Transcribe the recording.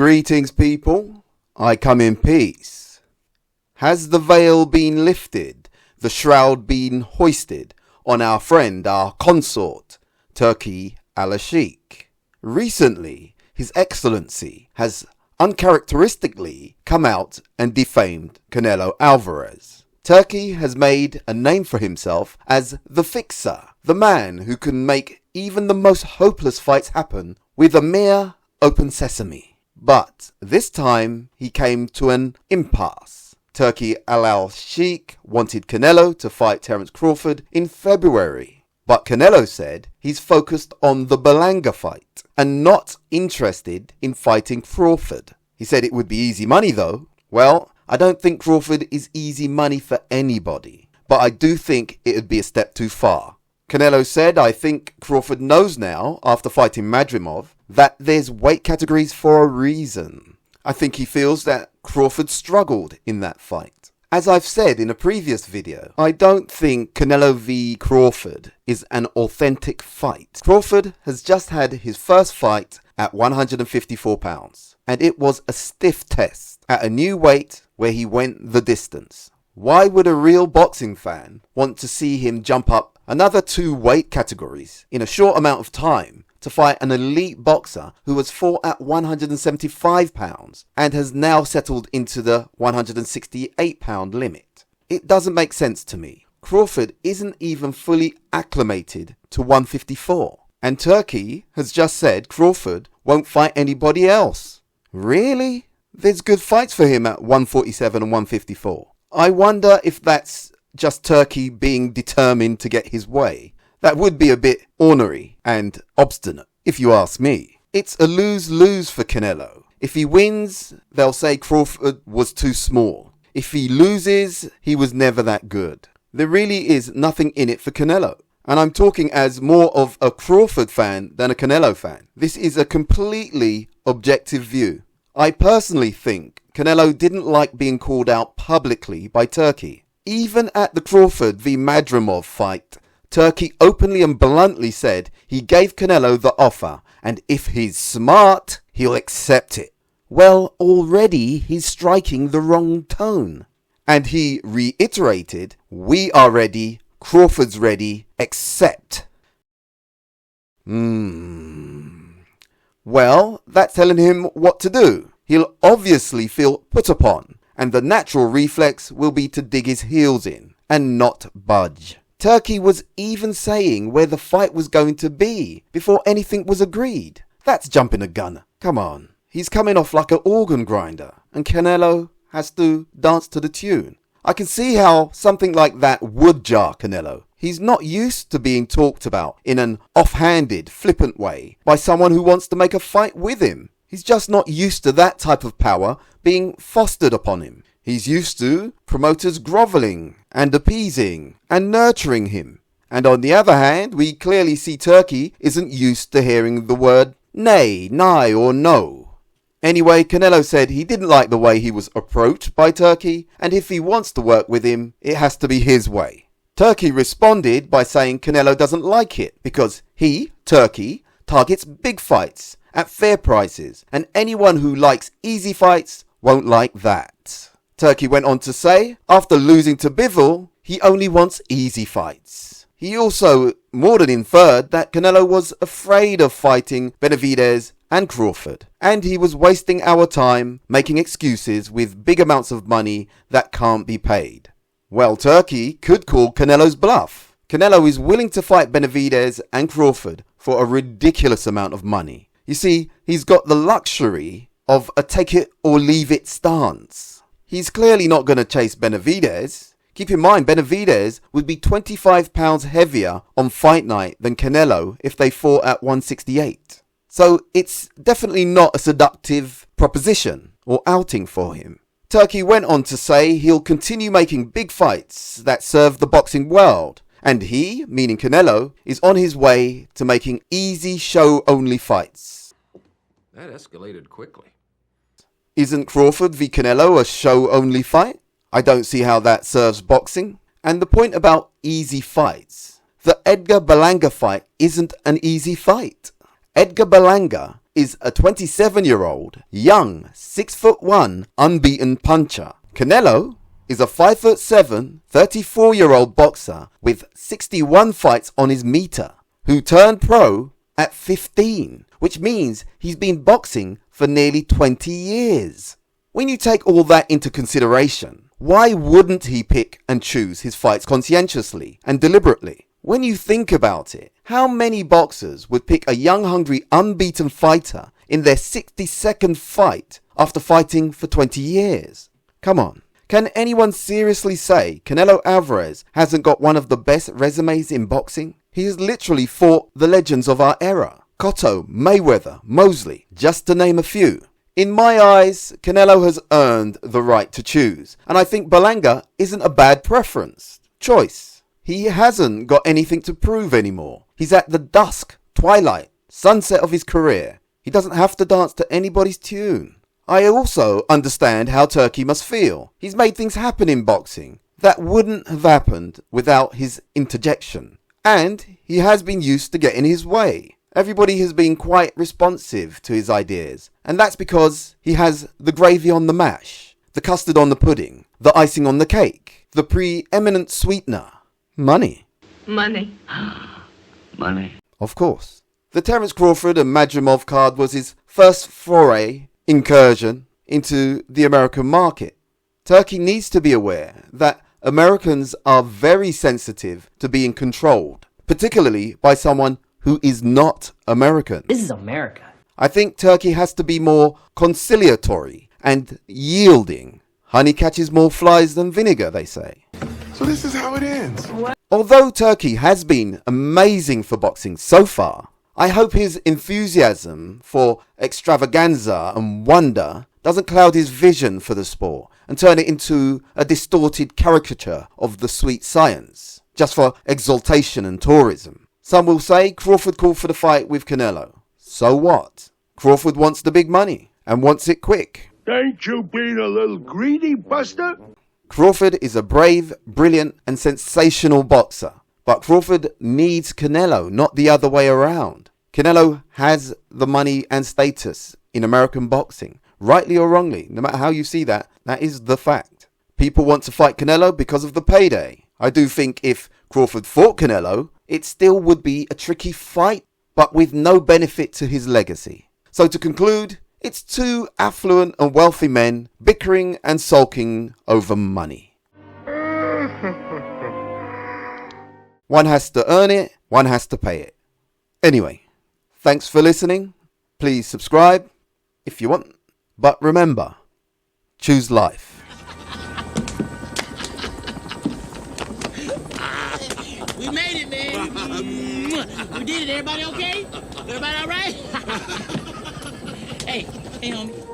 Greetings, people. I come in peace. Has the veil been lifted, the shroud been hoisted on our friend, our consort, Turki al-Sheikh? Recently, His Excellency has uncharacteristically come out and defamed Canelo Alvarez. Turki has made a name for himself as the fixer, the man who can make even the most hopeless fights happen with a mere open sesame. But this time he came to an impasse. Turki al-Sheikh wanted Canelo to fight Terence Crawford in February, but Canelo said he's focused on the Berlanga fight and not interested in fighting Crawford. He said it would be easy money though. Well, I don't think Crawford is easy money for anybody, but I do think it would be a step too far. Canelo said, I think Crawford knows now, after fighting Madrimov, that there's weight categories for a reason. I think he feels that Crawford struggled in that fight. As I've said in a previous video, I don't think Canelo v Crawford is an authentic fight. Crawford has just had his first fight at 154 pounds, and it was a stiff test at a new weight where he went the distance. Why would a real boxing fan want to see him jump up another 2 weight categories in a short amount of time to fight an elite boxer who has fought at 175 pounds and has now settled into the 168 pound limit? It doesn't make sense to me. Crawford isn't even fully acclimated to 154, and Turki has just said Crawford won't fight anybody else. Really? There's good fights for him at 147 and 154. I wonder if that's just Turki being determined to get his way. That would be a bit ornery and obstinate, if you ask me. It's a lose-lose for Canelo. If he wins, they'll say Crawford was too small. If he loses, he was never that good. There really is nothing in it for Canelo. And I'm talking as more of a Crawford fan than a Canelo fan. This is a completely objective view. I personally think Canelo didn't like being called out publicly by Turki. Even at the Crawford v Madrimov fight, Turki openly and bluntly said he gave Canelo the offer, and if he's smart, he'll accept it. Well, already he's striking the wrong tone. And he reiterated, we are ready, Crawford's ready, except. Well, that's telling him what to do. He'll obviously feel put upon, and the natural reflex will be to dig his heels in and not budge. Turki was even saying where the fight was going to be before anything was agreed. That's jumping the gun. Come on. He's coming off like an organ grinder, and Canelo has to dance to the tune. I can see how something like that would jar Canelo. He's not used to being talked about in an offhanded, flippant way by someone who wants to make a fight with him. He's just not used to that type of power being fostered upon him. He's used to promoters grovelling and appeasing and nurturing him. And on the other hand, we clearly see Turki isn't used to hearing the word nay, nigh or no. Anyway, Canelo said he didn't like the way he was approached by Turki, and if he wants to work with him, it has to be his way. Turki responded by saying Canelo doesn't like it because he, Turki, targets big fights at fair prices, and anyone who likes easy fights won't like that. Turki went on to say, after losing to Bivol, he only wants easy fights. He also more than inferred that Canelo was afraid of fighting Benavidez and Crawford, and he was wasting our time making excuses with big amounts of money that can't be paid. Well, Turki could call Canelo's bluff. Canelo is willing to fight Benavidez and Crawford for a ridiculous amount of money. You see, he's got the luxury of a take it or leave it stance. He's clearly not going to chase Benavidez. Keep in mind, Benavidez would be 25 pounds heavier on fight night than Canelo if they fought at 168. So it's definitely not a seductive proposition or outing for him. Turki went on to say he'll continue making big fights that serve the boxing world, and he, meaning Canelo, is on his way to making easy show-only fights. That escalated quickly. Isn't Crawford v Canelo a show-only fight? I don't see how that serves boxing. And the point about easy fights, the Edgar Berlanga fight isn't an easy fight. Edgar Berlanga is a 27-year-old, young, 6'1", unbeaten puncher. CANELO is a 5'7", 34-year-old boxer with 61 fights on his meter, who turned pro at 15, which means he's been boxing for nearly 20 years. When you take all that into consideration, why wouldn't he pick and choose his fights conscientiously and deliberately? When you think about it, how many boxers would pick a young, hungry, unbeaten fighter in their 62nd fight after fighting for 20 years? Come on. Can anyone seriously say Canelo Alvarez hasn't got one of the best resumes in boxing? He has literally fought the legends of our era. Cotto, Mayweather, Mosley, just to name a few. In my eyes, Canelo has earned the right to choose, and I think Berlanga isn't a bad choice. He hasn't got anything to prove anymore. He's at the dusk, twilight, sunset of his career. He doesn't have to dance to anybody's tune. I also understand how Turkey must feel. He's made things happen in boxing that wouldn't have happened without his interjection. And he has been used to getting his way. Everybody has been quite responsive to his ideas. And that's because he has the gravy on the mash, the custard on the pudding, the icing on the cake, the preeminent sweetener. Money. Money. Money. Of course. The Terence Crawford and Madrimov card was his first incursion into the American market. Turkey needs to be aware that Americans are very sensitive to being controlled, particularly by someone who is not American. This is America. I think Turkey has to be more conciliatory and yielding. Honey catches more flies than vinegar, they say. So this is how it ends. Although Turkey has been amazing for boxing so far, I hope his enthusiasm for extravaganza and wonder doesn't cloud his vision for the sport and turn it into a distorted caricature of the sweet science, just for exaltation and tourism. Some will say Crawford called for the fight with Canelo. So what? Crawford wants the big money and wants it quick. Ain't you being a little greedy, Buster? Crawford is a brave, brilliant and sensational boxer. But Crawford needs Canelo, not the other way around. Canelo has the money and status in American boxing. Rightly or wrongly, no matter how you see that, that is the fact. People want to fight Canelo because of the payday. I do think if Crawford fought Canelo, it still would be a tricky fight, but with no benefit to his legacy. So to conclude, it's two affluent and wealthy men bickering and sulking over money. One has to earn it, one has to pay it. Anyway, thanks for listening. Please subscribe if you want. But remember, choose life. We made it, man. We did it. Everybody okay? Everybody all right? Hey, homie.